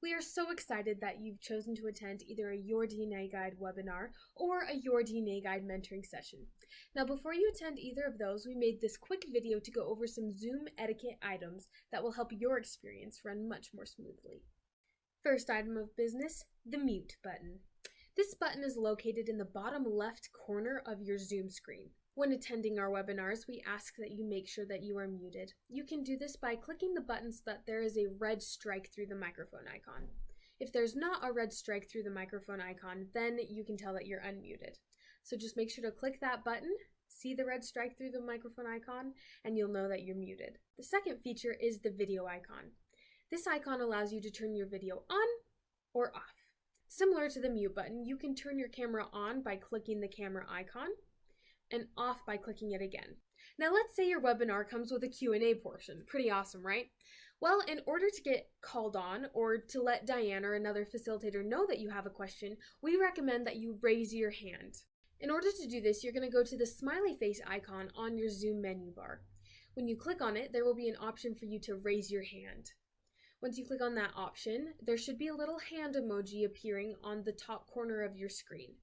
We are so excited that you've chosen to attend either a Your DNA Guide webinar or a Your DNA Guide mentoring session. Now, before you attend either of those, we made this quick video to go over some Zoom etiquette items that will help your experience run much more smoothly. First item of business, the mute button. This button is located in the bottom left corner of your Zoom screen. When attending our webinars, we ask that you make sure that you are muted. You can do this by clicking the button so that there is a red strike through the microphone icon. If there's not a red strike through the microphone icon, then you can tell that you're unmuted. So just make sure to click that button, see the red strike through the microphone icon, and you'll know that you're muted. The second feature is the video icon. This icon allows you to turn your video on or off. Similar to the mute button, you can turn your camera on by clicking the camera icon and off by clicking it again. Now let's say your webinar comes with a Q&A portion. Pretty awesome, right? Well, in order to get called on or to let Diane or another facilitator know that you have a question, we recommend that you raise your hand. In order to do this, you're going to go to the smiley face icon on your Zoom menu bar. When you click on it, there will be an option for you to raise your hand. Once you click on that option, there should be a little hand emoji appearing on the top corner of your screen.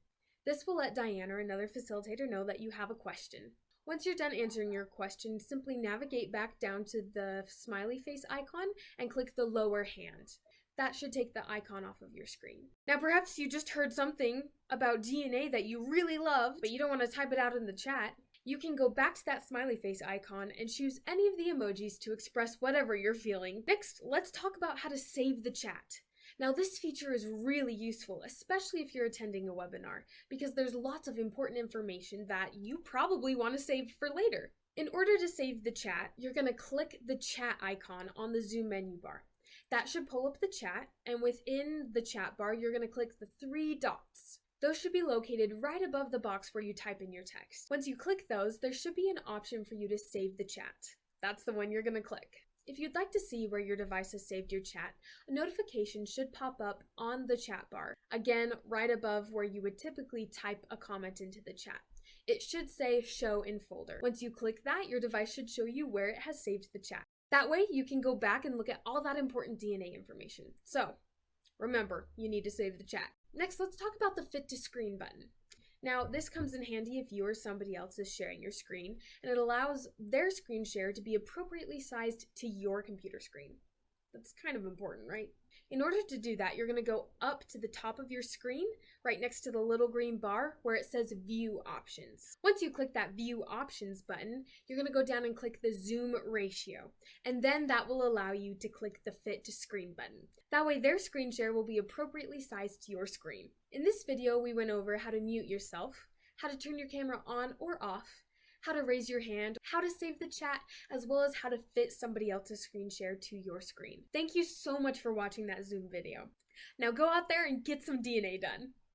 This will let Diane or another facilitator know that you have a question. Once you're done answering your question, simply navigate back down to the smiley face icon and click the lower hand. That should take the icon off of your screen. Now perhaps you just heard something about DNA that you really love, but you don't want to type it out in the chat. You can go back to that smiley face icon and choose any of the emojis to express whatever you're feeling. Next, let's talk about how to save the chat. Now this feature is really useful, especially if you're attending a webinar, because there's lots of important information that you probably want to save for later. In order to save the chat, you're going to click the chat icon on the Zoom menu bar. That should pull up the chat, and within the chat bar, you're going to click the 3 dots. Those should be located right above the box where you type in your text. Once you click those, there should be an option for you to save the chat. That's the one you're going to click. If you'd like to see where your device has saved your chat, a notification should pop up on the chat bar, again, right above where you would typically type a comment into the chat. It should say Show in Folder. Once you click that, your device should show you where it has saved the chat. That way, you can go back and look at all that important DNA information. So, remember, you need to save the chat. Next, let's talk about the Fit to Screen button. Now, this comes in handy if you or somebody else is sharing your screen, and it allows their screen share to be appropriately sized to your computer screen. That's kind of important, right? In order to do that, you're going to go up to the top of your screen, right next to the little green bar where it says View Options. Once you click that View Options button, you're going to go down and click the Zoom Ratio, and then that will allow you to click the Fit to Screen button. That way their screen share will be appropriately sized to your screen. In this video, we went over how to mute yourself, how to turn your camera on or off, how to raise your hand, how to save the chat, as well as how to fit somebody else's screen share to your screen. Thank you so much for watching that Zoom video. Now go out there and get some DNA done.